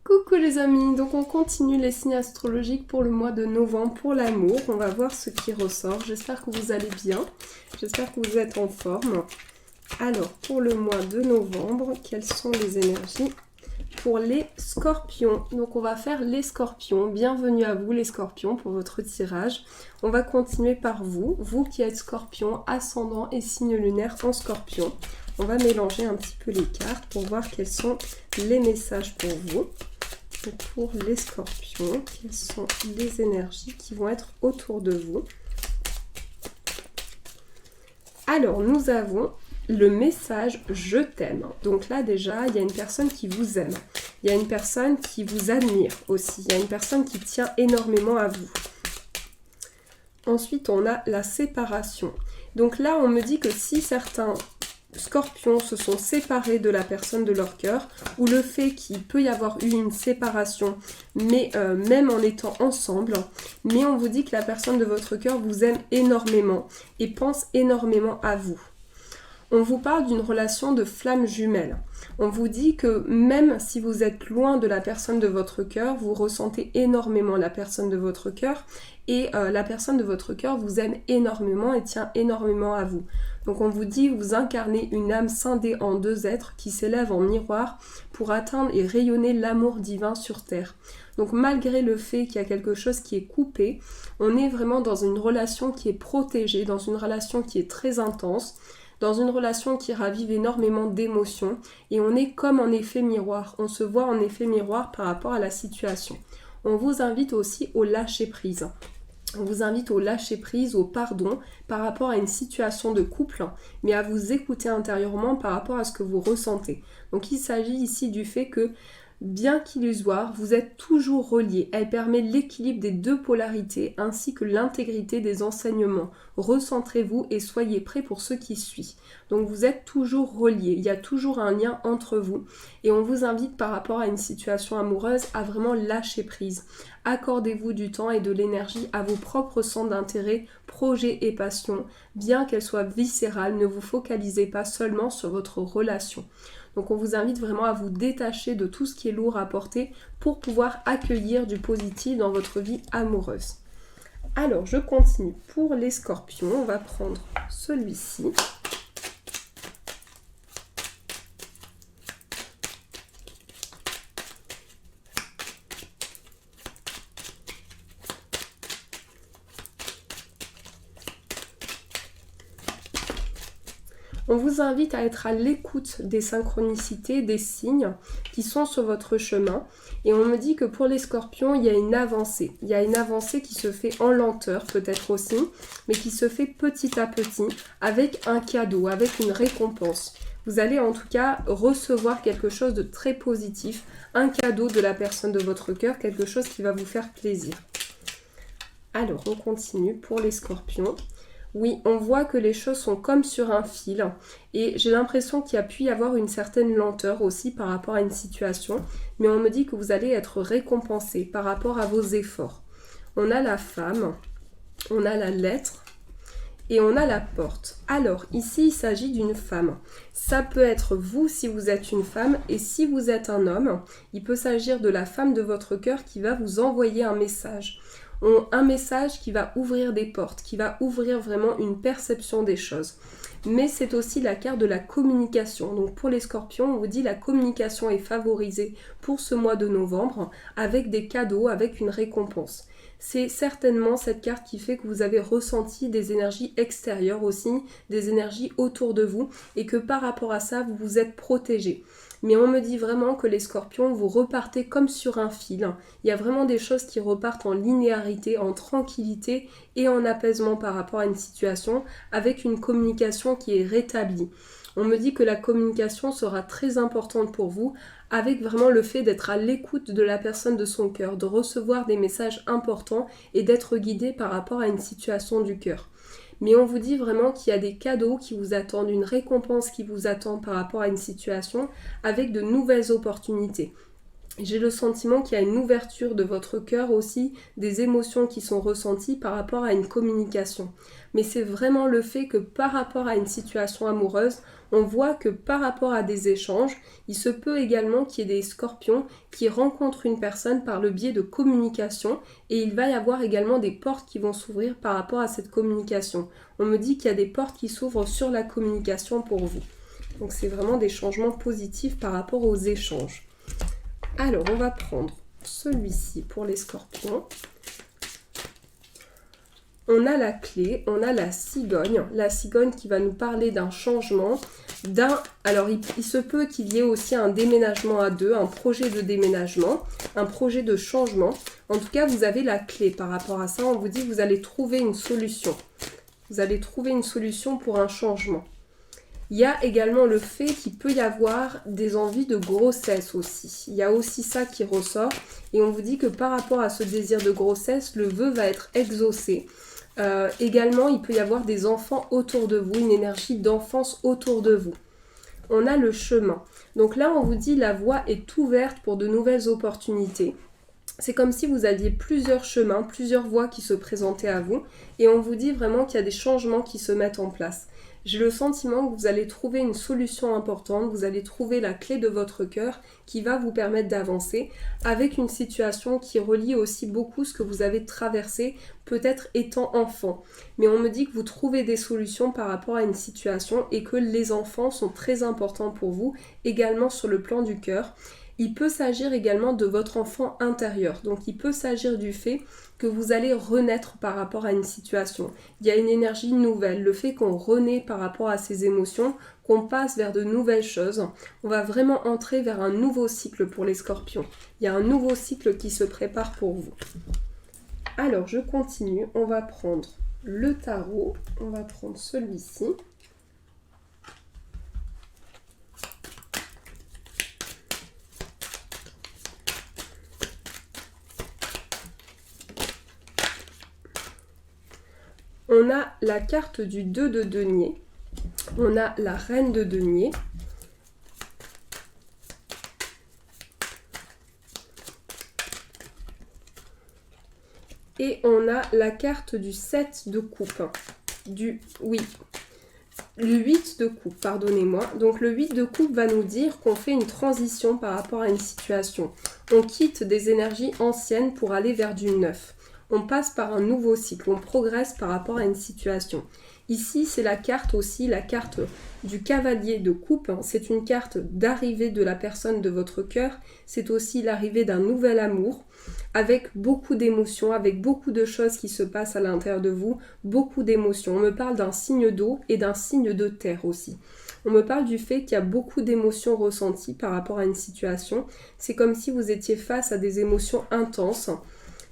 Coucou les amis, donc on continue les signes astrologiques pour le mois de novembre pour l'amour. On va voir ce qui ressort. J'espère que vous allez bien, j'espère que vous êtes en forme. Alors pour le mois de novembre, quelles sont les énergies pour les scorpions? Donc on va faire les scorpions. Bienvenue à vous les scorpions pour votre tirage. On va continuer par vous, vous qui êtes scorpion, ascendant et signe lunaire en scorpion. On va mélanger un petit peu les cartes pour voir quels sont les messages pour vous. Et pour les scorpions, quelles sont les énergies qui vont être autour de vous? Alors, nous avons le message « Je t'aime ». Donc là, déjà, il y a une personne qui vous aime. Il y a une personne qui vous admire aussi. Il y a une personne qui tient énormément à vous. Ensuite, on a la séparation. Donc là, on me dit que si certains scorpions se sont séparés de la personne de leur cœur, ou le fait qu'il peut y avoir eu une séparation, mais même en étant ensemble, mais on vous dit que la personne de votre cœur vous aime énormément et pense énormément à vous. On vous parle d'une relation de flamme jumelle. On vous dit que même si vous êtes loin de la personne de votre cœur, vous ressentez énormément la personne de votre cœur et la personne de votre cœur vous aime énormément et tient énormément à vous. Donc on vous dit vous incarnez une âme scindée en deux êtres qui s'élèvent en miroir pour atteindre et rayonner l'amour divin sur terre. Donc malgré le fait qu'il y a quelque chose qui est coupé, on est vraiment dans une relation qui est protégée, dans une relation qui est très intense, dans une relation qui ravive énormément d'émotions et on est comme en effet miroir, on se voit en effet miroir par rapport à la situation. On vous invite aussi au lâcher prise. On vous invite au lâcher prise, au pardon par rapport à une situation de couple, mais à vous écouter intérieurement par rapport à ce que vous ressentez. Donc il s'agit ici du fait que, bien qu'illusoire, vous êtes toujours reliés. Elle permet l'équilibre des deux polarités ainsi que l'intégrité des enseignements. Recentrez-vous et soyez prêts pour ce qui suit. Donc vous êtes toujours reliés, il y a toujours un lien entre vous et on vous invite par rapport à une situation amoureuse à vraiment lâcher prise. Accordez-vous du temps et de l'énergie à vos propres centres d'intérêt, projets et passions, bien qu'elles soient viscérales, ne vous focalisez pas seulement sur votre relation. Donc on vous invite vraiment à vous détacher de tout ce qui est lourd à porter pour pouvoir accueillir du positif dans votre vie amoureuse. Alors je continue pour les scorpions, on va prendre celui-ci. On vous invite à être à l'écoute des synchronicités, des signes qui sont sur votre chemin. Et on me dit que pour les scorpions, il y a une avancée. Il y a une avancée qui se fait en lenteur peut-être aussi, mais qui se fait petit à petit avec un cadeau, avec une récompense. Vous allez en tout cas recevoir quelque chose de très positif, un cadeau de la personne de votre cœur, quelque chose qui va vous faire plaisir. Alors, on continue pour les scorpions. Oui, on voit que les choses sont comme sur un fil et j'ai l'impression qu'il y a pu y avoir une certaine lenteur aussi par rapport à une situation, mais on me dit que vous allez être récompensé par rapport à vos efforts. On a la femme, on a la lettre et on a la porte. Alors ici il s'agit d'une femme. Ça peut être vous si vous êtes une femme et si vous êtes un homme, il peut s'agir de la femme de votre cœur qui va vous envoyer un message. Un message qui va ouvrir des portes, qui va ouvrir vraiment une perception des choses. Mais c'est aussi la carte de la communication. Donc pour les scorpions, on vous dit la communication est favorisée pour ce mois de novembre avec des cadeaux, avec une récompense. C'est certainement cette carte qui fait que vous avez ressenti des énergies extérieures aussi, des énergies autour de vous et que par rapport à ça, vous vous êtes protégés. Mais on me dit vraiment que les scorpions, vous repartez comme sur un fil. Il y a vraiment des choses qui repartent en linéarité, en tranquillité et en apaisement par rapport à une situation avec une communication qui est rétablie. On me dit que la communication sera très importante pour vous avec vraiment le fait d'être à l'écoute de la personne de son cœur, de recevoir des messages importants et d'être guidé par rapport à une situation du cœur. Mais on vous dit vraiment qu'il y a des cadeaux qui vous attendent, une récompense qui vous attend par rapport à une situation avec de nouvelles opportunités. J'ai le sentiment qu'il y a une ouverture de votre cœur aussi, des émotions qui sont ressenties par rapport à une communication. Mais c'est vraiment le fait que par rapport à une situation amoureuse, on voit que par rapport à des échanges, il se peut également qu'il y ait des scorpions qui rencontrent une personne par le biais de communication et il va y avoir également des portes qui vont s'ouvrir par rapport à cette communication. On me dit qu'il y a des portes qui s'ouvrent sur la communication pour vous. Donc c'est vraiment des changements positifs par rapport aux échanges. Alors, on va prendre celui-ci pour les scorpions. On a la clé, on a la cigogne qui va nous parler d'un changement, alors il se peut qu'il y ait aussi un déménagement à deux, un projet de déménagement, un projet de changement. En tout cas, vous avez la clé par rapport à ça. On vous dit que vous allez trouver une solution. Vous allez trouver une solution pour un changement. Il y a également le fait qu'il peut y avoir des envies de grossesse aussi. Il y a aussi ça qui ressort. Et on vous dit que par rapport à ce désir de grossesse, le vœu va être exaucé. Également, il peut y avoir des enfants autour de vous, une énergie d'enfance autour de vous. On a le chemin. Donc là, on vous dit la voie est ouverte pour de nouvelles opportunités. C'est comme si vous aviez plusieurs chemins, plusieurs voies qui se présentaient à vous. Et on vous dit vraiment qu'il y a des changements qui se mettent en place. J'ai le sentiment que vous allez trouver une solution importante, vous allez trouver la clé de votre cœur qui va vous permettre d'avancer avec une situation qui relie aussi beaucoup ce que vous avez traversé, peut-être étant enfant. Mais on me dit que vous trouvez des solutions par rapport à une situation et que les enfants sont très importants pour vous, également sur le plan du cœur. Il peut s'agir également de votre enfant intérieur, donc il peut s'agir du fait que vous allez renaître par rapport à une situation. Il y a une énergie nouvelle, le fait qu'on renaît par rapport à ces émotions, qu'on passe vers de nouvelles choses. On va vraiment entrer vers un nouveau cycle pour les scorpions. Il y a un nouveau cycle qui se prépare pour vous. Alors, je continue. On va prendre le tarot. On va prendre celui-ci. On a la carte du 2 de denier, on a la reine de denier, et on a la carte du 7 de coupe, le 8 de coupe, pardonnez-moi. Donc le 8 de coupe va nous dire qu'on fait une transition par rapport à une situation. On quitte des énergies anciennes pour aller vers du neuf. On passe par un nouveau cycle, on progresse par rapport à une situation. Ici, c'est la carte aussi, la carte du cavalier de coupe. C'est une carte d'arrivée de la personne de votre cœur. C'est aussi l'arrivée d'un nouvel amour, avec beaucoup d'émotions, avec beaucoup de choses qui se passent à l'intérieur de vous, beaucoup d'émotions. On me parle d'un signe d'eau et d'un signe de terre aussi. On me parle du fait qu'il y a beaucoup d'émotions ressenties par rapport à une situation. C'est comme si vous étiez face à des émotions intenses.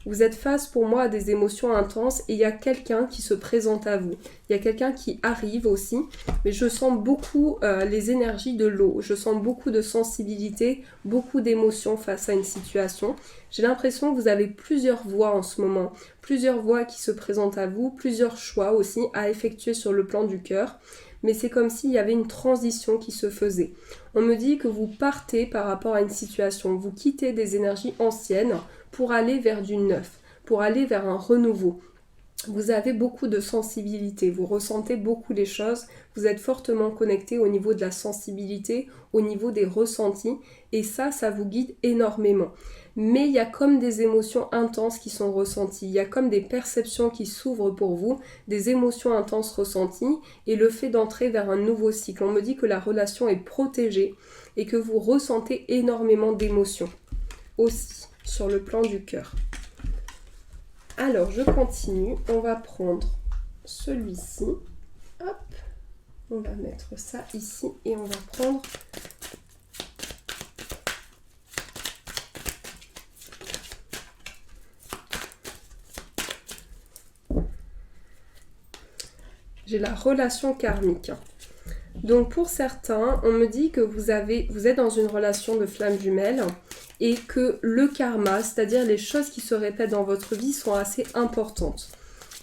Vous êtes face pour moi à des émotions intenses et il y a quelqu'un qui se présente à vous. Il y a quelqu'un qui arrive aussi, mais je sens beaucoup les énergies de l'eau. Je sens beaucoup de sensibilité, beaucoup d'émotions face à une situation. J'ai l'impression que vous avez plusieurs voies en ce moment, plusieurs voies qui se présentent à vous, plusieurs choix aussi à effectuer sur le plan du cœur. Mais c'est comme s'il y avait une transition qui se faisait. On me dit que vous partez par rapport à une situation, vous quittez des énergies anciennes pour aller vers du neuf, pour aller vers un renouveau. Vous avez beaucoup de sensibilité, vous ressentez beaucoup les choses, vous êtes fortement connecté au niveau de la sensibilité, au niveau des ressentis, et ça vous guide énormément. Mais il y a comme des émotions intenses qui sont ressenties, il y a comme des perceptions qui s'ouvrent pour vous, des émotions intenses ressenties, et le fait d'entrer vers un nouveau cycle. On me dit que la relation est protégée, et que vous ressentez énormément d'émotions, aussi, sur le plan du cœur. Alors, je continue. On va prendre celui-ci. Hop. On va mettre ça ici et on va prendre j'ai la relation karmique. Donc pour certains, on me dit que vous êtes dans une relation de flamme jumelle et que le karma, c'est-à-dire les choses qui se répètent dans votre vie, sont assez importantes.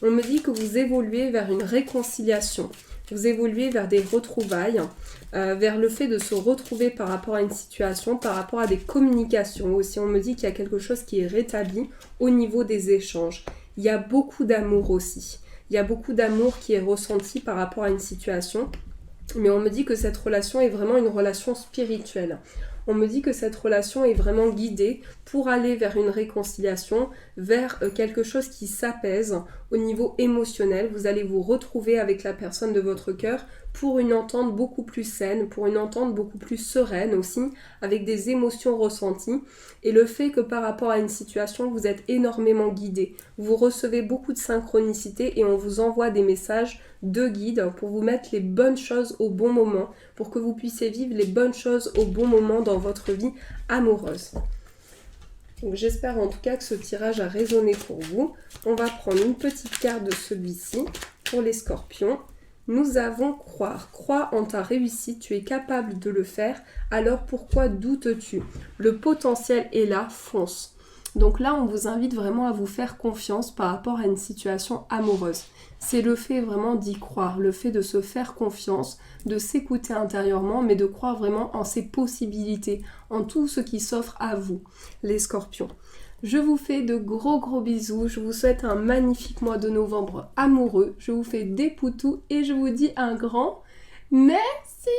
On me dit que vous évoluez vers une réconciliation vous évoluez vers des retrouvailles, vers le fait de se retrouver par rapport à une situation, par rapport à des communications aussi. On me dit qu'il y a quelque chose qui est rétabli au niveau des échanges. Il y a beaucoup d'amour aussi. Il y a beaucoup d'amour qui est ressenti par rapport à une situation. Mais on me dit que cette relation est vraiment une relation spirituelle. On me dit que cette relation est vraiment guidée pour aller vers une réconciliation, vers quelque chose qui s'apaise au niveau émotionnel. Vous allez vous retrouver avec la personne de votre cœur pour une entente beaucoup plus saine, pour une entente beaucoup plus sereine aussi, avec des émotions ressenties. Et le fait que par rapport à une situation, vous êtes énormément guidé. Vous recevez beaucoup de synchronicité et on vous envoie des messages de guide pour vous mettre les bonnes choses au bon moment, pour que vous puissiez vivre les bonnes choses au bon moment dans votre vie amoureuse. Donc j'espère en tout cas que ce tirage a résonné pour vous. On va prendre une petite carte de celui-ci pour les scorpions. Nous avons croire. Crois en ta réussite, tu es capable de le faire, alors pourquoi doutes-tu? Le potentiel est là, fonce. Donc là, on vous invite vraiment à vous faire confiance par rapport à une situation amoureuse. C'est le fait vraiment d'y croire, le fait de se faire confiance, de s'écouter intérieurement, mais de croire vraiment en ses possibilités, en tout ce qui s'offre à vous, les scorpions. Je vous fais de gros bisous, je vous souhaite un magnifique mois de novembre amoureux, je vous fais des poutous et je vous dis un grand merci.